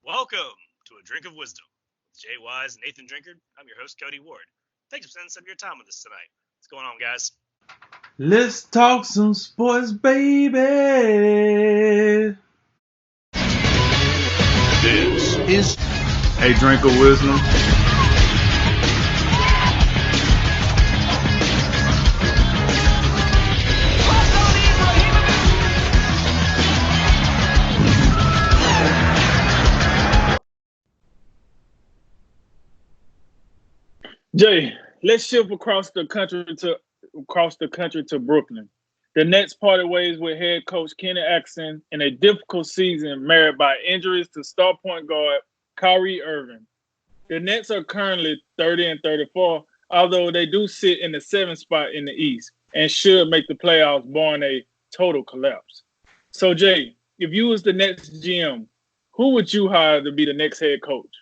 Welcome to A Drink of Wisdom with Jay Wise and Nathan Drinkard. I'm your host, Cody Ward. Thanks for spending some of your time with us tonight. What's going on, guys? Let's talk some sports, baby. This is A drink of wisdom. Jay, let's shift across the country to Brooklyn. The Nets parted ways with head coach Kenny Atkinson in a difficult season marred by injuries to star point guard Kyrie Irving. The Nets are currently 30 and 34, although they do sit in the seventh spot in the East and should make the playoffs barring a total collapse. So, Jay, if you was the Nets GM, who would you hire to be the next head coach?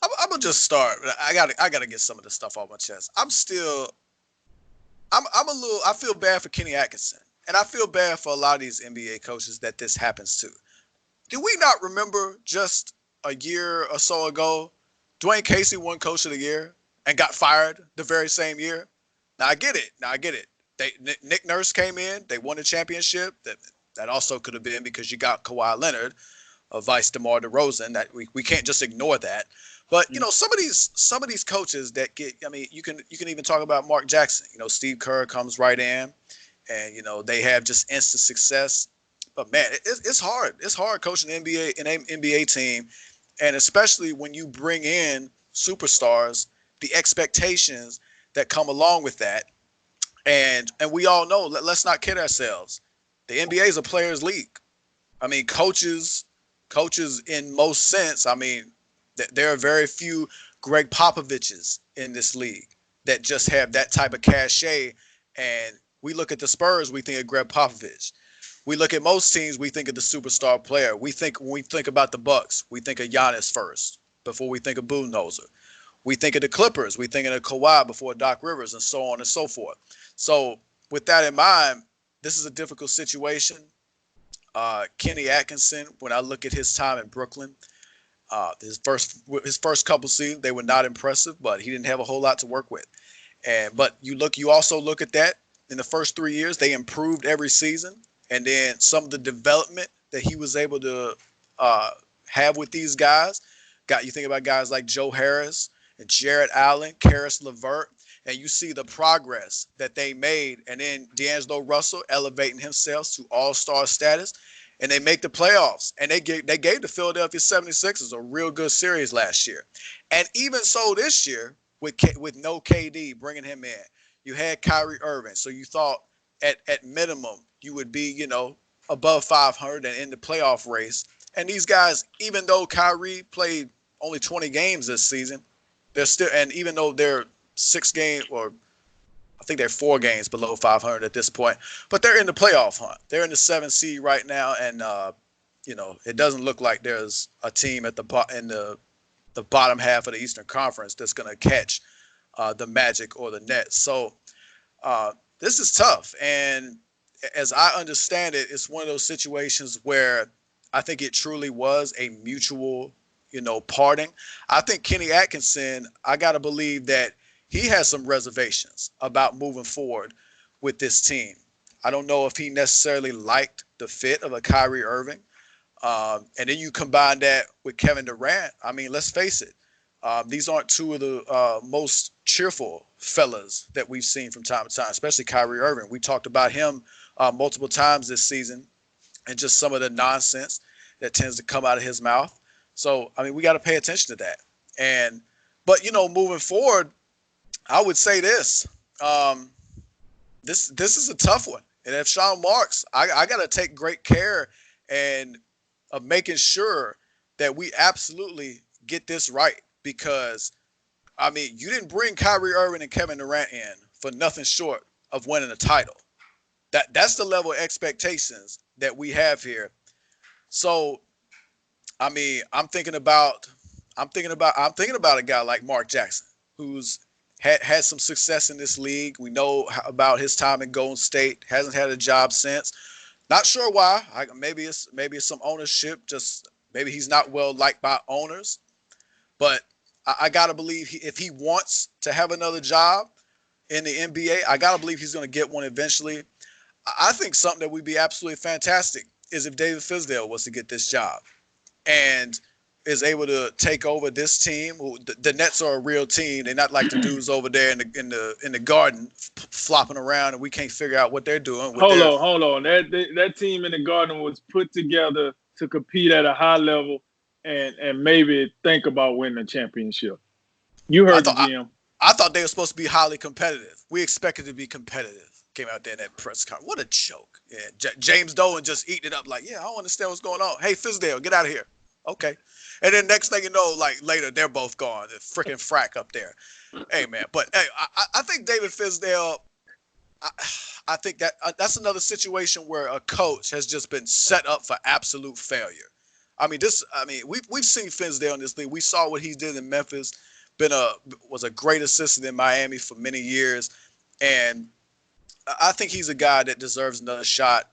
I'm gonna just start. I gotta get some of this stuff off my chest. I feel bad for Kenny Atkinson, and I feel bad for a lot of these NBA coaches that this happens to. Do we not remember just a year or so ago, Dwayne Casey won Coach of the Year and got fired the very same year? Now I get it. Nick Nurse came in, they won the championship. That also could have been because you got Kawhi Leonard, vice DeMar DeRozan. That we can't just ignore that. But some of these coaches that get, I mean, you can even talk about Mark Jackson. Steve Kerr comes right in, and they have just instant success. But man, it's hard. It's hard coaching an NBA team, and especially when you bring in superstars, the expectations that come along with that, and we all know. Let's not kid ourselves. The NBA is a players' league. I mean, coaches in most sense. I mean, there are very few Greg Popoviches in this league that just have that type of cachet. And we look at the Spurs, we think of Greg Popovich. We look at most teams, we think of the superstar player. When we think about the Bucks, we think of Giannis first before we think of Budenholzer. We think of the Clippers, we think of Kawhi before Doc Rivers, and so on and so forth. So with that in mind, this is a difficult situation. Kenny Atkinson, when I look at his time in Brooklyn, his first couple seasons, they were not impressive, but he didn't have a whole lot to work with. But you also look at that in the first 3 years, they improved every season, and then some of the development that he was able to have with these guys. You think about guys like Joe Harris and Jarrett Allen, Karis LeVert, and you see the progress that they made, and then D'Angelo Russell elevating himself to all-star status. And they make the playoffs. And they gave the Philadelphia 76ers a real good series last year. And even so this year, with no KD bringing him in, you had Kyrie Irving. So you thought at minimum you would be, above 500 and in the playoff race. And these guys, even though Kyrie played only 20 games this season, they're still, and even though they're 6 games or I think they're 4 games below 500 at this point, but they're in the playoff hunt. They're in the 7th seed right now, and it doesn't look like there's a team in the bottom half of the Eastern Conference that's going to catch the Magic or the Nets. So this is tough, and as I understand it, it's one of those situations where I think it truly was a mutual, parting. I think Kenny Atkinson, I got to believe that he has some reservations about moving forward with this team. I don't know if he necessarily liked the fit of a Kyrie Irving. And then you combine that with Kevin Durant. I mean, let's face it. These aren't two of the most cheerful fellas that we've seen from time to time, especially Kyrie Irving. We talked about him multiple times this season and just some of the nonsense that tends to come out of his mouth. So, I mean, we got to pay attention to that. But moving forward, I would say this. This is a tough one. And if Sean Marks, I got to take great care of making sure that we absolutely get this right. Because, I mean, you didn't bring Kyrie Irving and Kevin Durant in for nothing short of winning a title. That's the level of expectations that we have here. So, I mean, I'm thinking about a guy like Mark Jackson, who's had some success in this league. We know about his time in Golden State. Hasn't had a job since. Not sure why. Maybe it's some ownership just Maybe he's not well liked by owners, but I got to believe if he wants to have another job in the NBA, I got to believe he's going to get one eventually. I think something that would be absolutely fantastic is if David Fizdale was to get this job and is able to take over this team. The Nets are a real team. They're not like the dudes over there in the garden flopping around and we can't figure out what they're doing. Hold on. That team in the Garden was put together to compete at a high level and maybe think about winning a championship. You heard the GM. I thought they were supposed to be highly competitive. We expected to be competitive. Came out there in that press conference. What a joke. Yeah, James Dolan just eating it up like, yeah, I don't understand what's going on. Hey, Fizdale, get out of here. Okay. And then next thing you know, like later, they're both gone. The freaking frack up there. Hey, man. But, hey, I think David Fizdale, I think that's another situation where a coach has just been set up for absolute failure. We've seen Fizdale in this league. We saw what he did in Memphis. Was a great assistant in Miami for many years. And I think he's a guy that deserves another shot.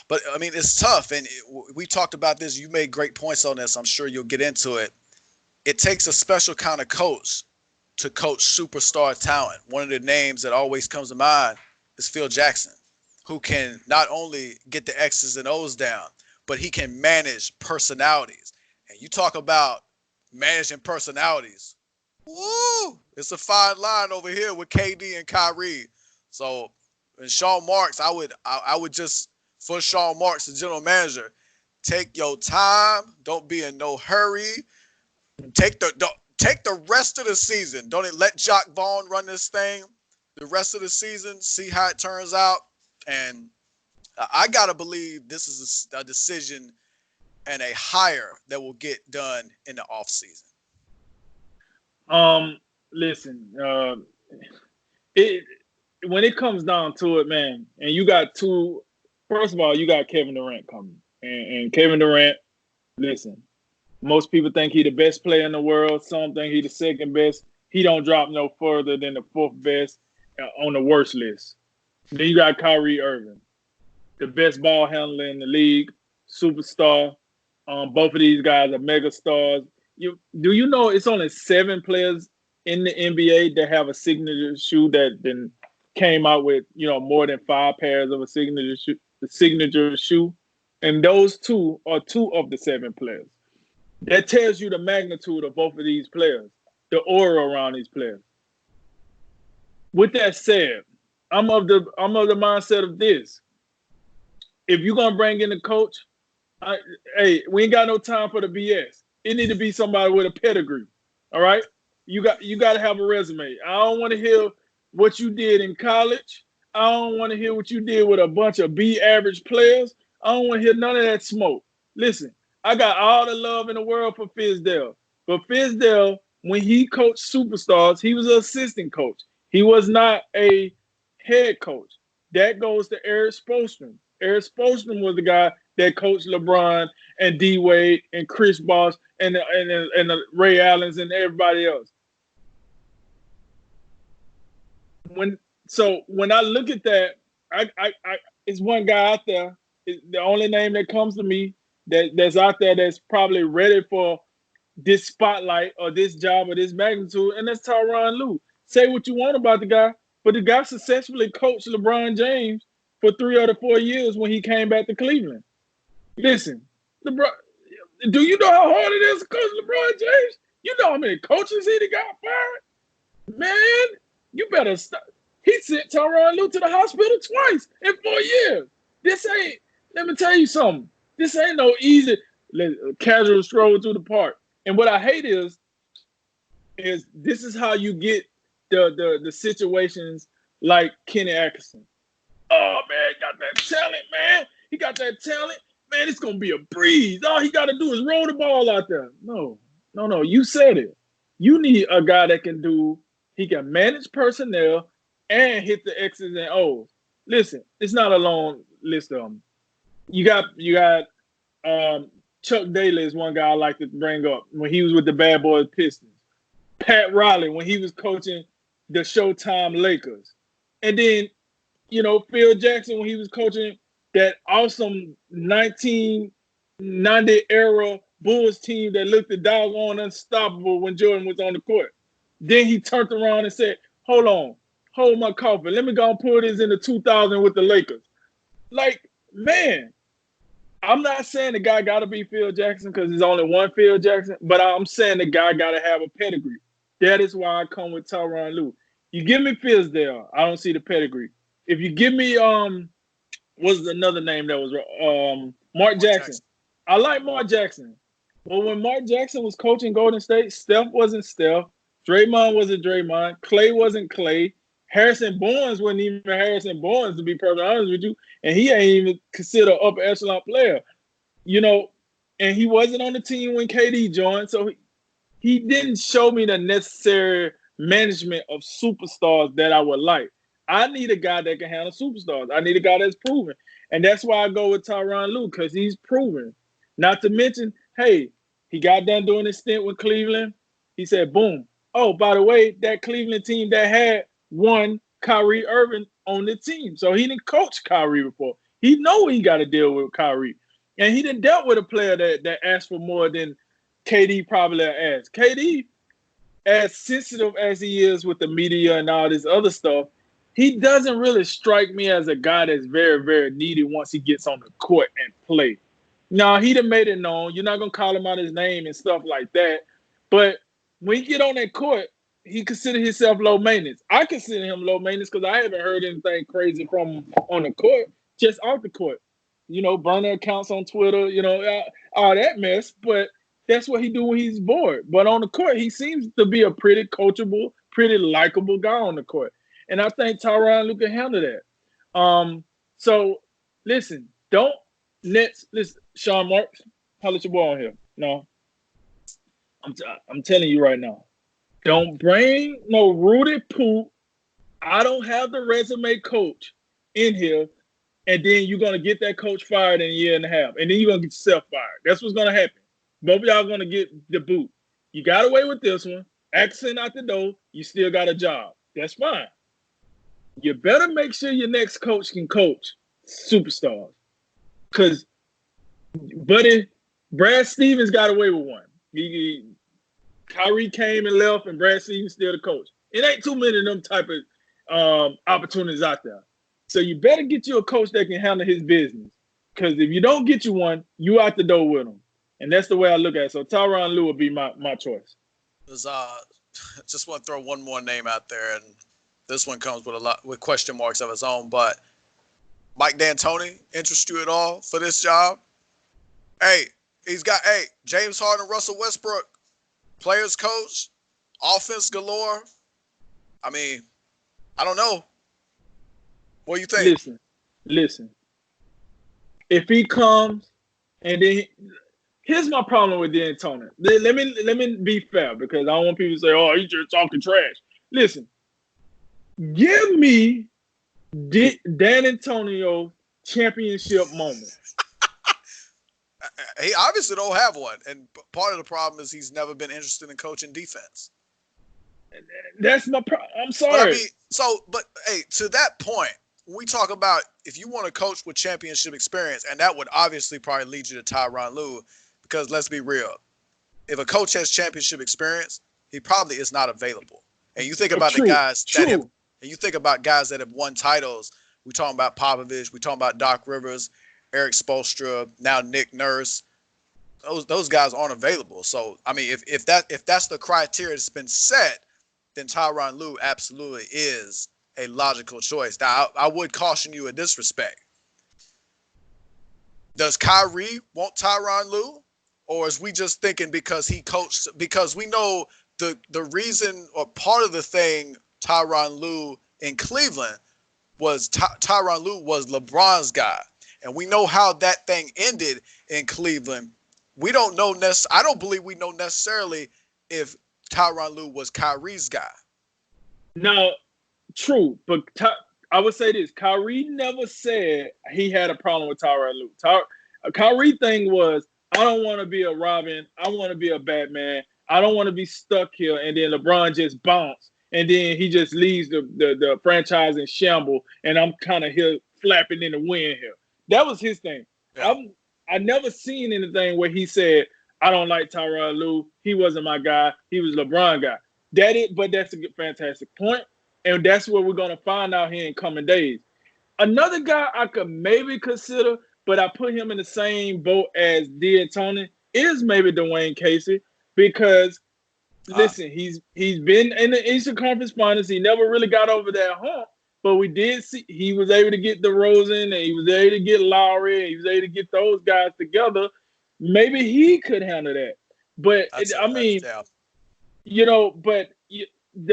But, it's tough. And we talked about this. You made great points on this. I'm sure you'll get into it. It takes a special kind of coach to coach superstar talent. One of the names that always comes to mind is Phil Jackson, who can not only get the X's and O's down, but he can manage personalities. And you talk about managing personalities. Woo! It's a fine line over here with KD and Kyrie. So, and Sean Marks, I would just, for Sean Marks, the general manager, take your time. Don't be in no hurry. Take the rest of the season. Don't let Jacque Vaughn run this thing the rest of the season. See how it turns out. And I gotta believe this is a decision and a hire that will get done in the off season. Listen, when it comes down to it, man, and you got two. First of all, you got Kevin Durant coming, and Kevin Durant. Listen, most people think he's the best player in the world. Some think he's the second best. He don't drop no further than the fourth best on the worst list. Then you got Kyrie Irving, the best ball handler in the league, superstar. Both of these guys are mega stars. Do you know it's only 7 players in the NBA that have a signature shoe that then came out with more than 5 pairs of a signature shoe, and those 2 are 2 of the 7 players. That tells you the magnitude of both of these players, the aura around these players. With that said, I'm of the mindset of this. If you're gonna bring in a coach, we ain't got no time for the BS. It need to be somebody with a pedigree. All right, you got to have a resume. I don't want to hear what you did in college. I don't want to hear what you did with a bunch of B-average players. I don't want to hear none of that smoke. Listen, I got all the love in the world for Fizdale. But Fizdale, when he coached superstars, he was an assistant coach. He was not a head coach. That goes to Eric Spoelstra. Eric Spoelstra was the guy that coached LeBron and D Wade and Chris Bosh and the Ray Allens and everybody else. When I look at that, I it's one guy out there. The only name that comes to me that's out there that's probably ready for this spotlight or this job or this magnitude, and that's Tyronn Lue. Say what you want about the guy, but the guy successfully coached LeBron James for 3 out of 4 years when he came back to Cleveland. Listen, LeBron, do you know how hard it is to coach LeBron James? You know how many coaches he got fired? Man, you better stop. He sent Tyronn Lue to the hospital twice in 4 years. Let me tell you something. This ain't no easy casual stroll through the park. And what I hate is this is how you get the situations like Kenny Atkinson. Oh, man, got that talent, man. He got that talent. Man, it's going to be a breeze. All he got to do is roll the ball out there. No. You said it. You need a guy that he can manage personnel and hit the X's and O's. Listen, it's not a long list of them. You got Chuck Daly is one guy I like to bring up when he was with the Bad Boys Pistons. Pat Riley when he was coaching the Showtime Lakers. And then, Phil Jackson when he was coaching that awesome 19 90 era Bulls team that looked the doggone unstoppable when Jordan was on the court. Then he turned around and said, hold on, hold my coffin. Let me go and put this in the 2000 with the Lakers. Like, man, I'm not saying the guy got to be Phil Jackson because there's only one Phil Jackson, but I'm saying the guy got to have a pedigree. That is why I come with Tyronn Lue. You give me Fizdale, I don't see the pedigree. If you give me what's another name that was Mark Jackson. I like Mark Jackson. But when Mark Jackson was coaching Golden State, Steph wasn't Steph. Draymond wasn't Draymond. Clay wasn't Clay. Harrison Barnes wasn't even Harrison Barnes, to be perfectly honest with you. And he ain't even considered an upper echelon player. You know, and he wasn't on the team when KD joined. So he didn't show me the necessary management of superstars that I would like. I need a guy that can handle superstars. I need a guy that's proven. And that's why I go with Tyronn Lue, because he's proven. Not to mention, hey, he got done doing his stint with Cleveland. He said, boom. Oh, by the way, that Cleveland team that had one Kyrie Irving on the team. So he didn't coach Kyrie before. He know he got to deal with Kyrie. And he didn't dealt with a player that asked for more than KD probably asked. KD, as sensitive as he is with the media and all this other stuff, he doesn't really strike me as a guy that's very, very needy once he gets on the court and play. Now, he done made it known. You're not going to call him out his name and stuff like that. But when he get on that court, he consider himself low maintenance. I consider him low maintenance because I haven't heard anything crazy from him on the court, just off the court. You know, burner accounts on Twitter, you know, all that mess. But that's what he do when he's bored. But on the court, he seems to be a pretty coachable, pretty likable guy on the court. And I think Tyronn Lue can handle that. So, listen, listen, Sean Marks, holla at your boy on here. No, I'm telling you right now, don't bring no Rudy Poop. I don't have the resume coach in here, and then you're going to get that coach fired in a year and a half, and then you're going to get yourself fired. That's what's going to happen. Both of y'all are going to get the boot. You got away with this one. Accent out the door, you still got a job. That's fine. You better make sure your next coach can coach superstars. Because, buddy, Brad Stevens got away with one. Kyrie came and left, and Brad Stevens still the coach. It ain't too many of them type of opportunities out there. So you better get you a coach that can handle his business. Because if you don't get you one, you out the door with him. And that's the way I look at it. So Tyronn Lue would be my choice. Just want to throw one more name out there, and this one comes with question marks of its own. But Mike D'Antoni interest you at all for this job? Hey, he's got James Harden, Russell Westbrook, players coach, offense galore. I mean, I don't know. What do you think? Listen. If he comes and then here's my problem with D'Antoni. Let me be fair because I don't want people to say, "Oh, he's just talking trash." Listen, give me Dan Antonio championship moment. He obviously don't have one, and part of the problem is he's never been interested in coaching defense. That's my problem. I'm sorry. But hey, to that point, when we talk about if you want to coach with championship experience, and that would obviously probably lead you to Tyronn Lue, because let's be real, if a coach has championship experience, he probably is not available. And you think about the guys that have won titles. We talking about Popovich, we talking about Doc Rivers, Eric Spoelstra, now Nick Nurse. Those guys aren't available. So I mean, if that's the criteria that's been set, then Tyronn Lue absolutely is a logical choice. Now, I would caution you in this respect. Does Kyrie want Tyronn Lue? Or is we just thinking because he coached, because we know the reason or part of the thing Tyronn Lue in Cleveland was Tyronn Lue was LeBron's guy. And we know how that thing ended in Cleveland. We don't know I don't believe we know necessarily if Tyronn Lue was Kyrie's guy. No, true. But I would say this. Kyrie never said he had a problem with Tyronn Lue. Kyrie thing was, I don't want to be a Robin. I want to be a Batman. I don't want to be stuck here. And then LeBron just bounced. And then he just leaves the franchise in shamble. And I'm kind of here flapping in the wind here. That was his thing. Yeah. I never seen anything where he said, I don't like Tyronn Lue. He wasn't my guy. He was LeBron guy. But that's a fantastic point. And that's what we're going to find out here in coming days. Another guy I could maybe consider, but I put him in the same boat as D'Antoni, is maybe Dwayne Casey, because listen, he's been in the Eastern Conference Finals. He never really got over that hump, but we did see he was able to get DeRozan, and he was able to get Lowry, and he was able to get those guys together. Maybe he could handle that. But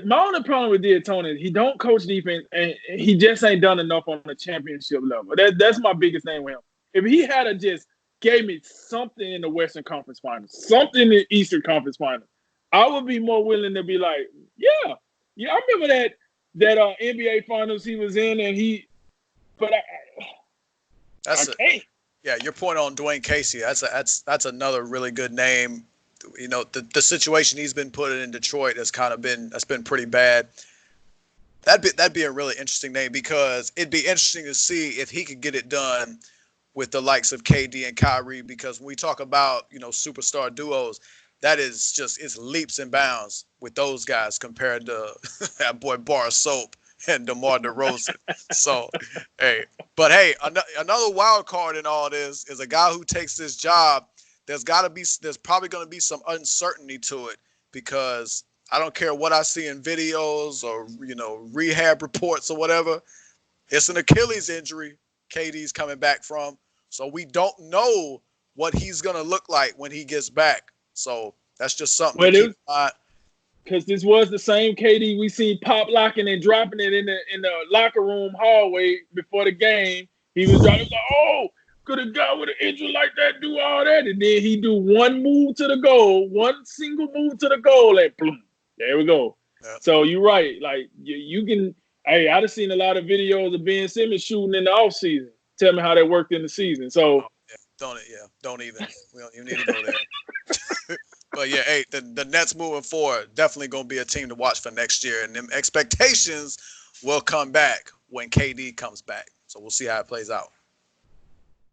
my only problem with D'Antoni is he don't coach defense, and he just ain't done enough on the championship level. That's my biggest thing with him. If he had just gave me something in the Western Conference Finals, something in the Eastern Conference Finals, I would be more willing to be like, yeah. I remember that NBA Finals he was in, and I can't. Yeah, your point on Dwayne Casey, that's another really good name. You know, the situation he's been put in Detroit has been pretty bad. That'd be a really interesting name, because it'd be interesting to see if he could get it done with the likes of KD and Kyrie, because when we talk about, superstar duos, that is just, it's leaps and bounds with those guys compared to that boy Bar Soap and DeMar DeRozan. So, hey, another wild card in all this is a guy who takes this job. There's probably going to be some uncertainty to it, because I don't care what I see in videos or, rehab reports or whatever. It's an Achilles injury KD's coming back from. So we don't know what he's going to look like when he gets back. So that's just something to keep in mind. Because this was the same KD we seen pop locking and dropping it in the locker room hallway before the game. He was like, oh, could a guy with an injury like that do all that? And then he do one move to the goal, one single move to the goal, and boom, there we go. Yeah. So you're right. Like you can. Hey, I've seen a lot of videos of Ben Simmons shooting in the offseason. Tell me how that worked in the season. So don't even. We don't even need to go there. But yeah, hey, the Nets moving forward, definitely going to be a team to watch for next year. And them expectations will come back when KD comes back. So we'll see how it plays out.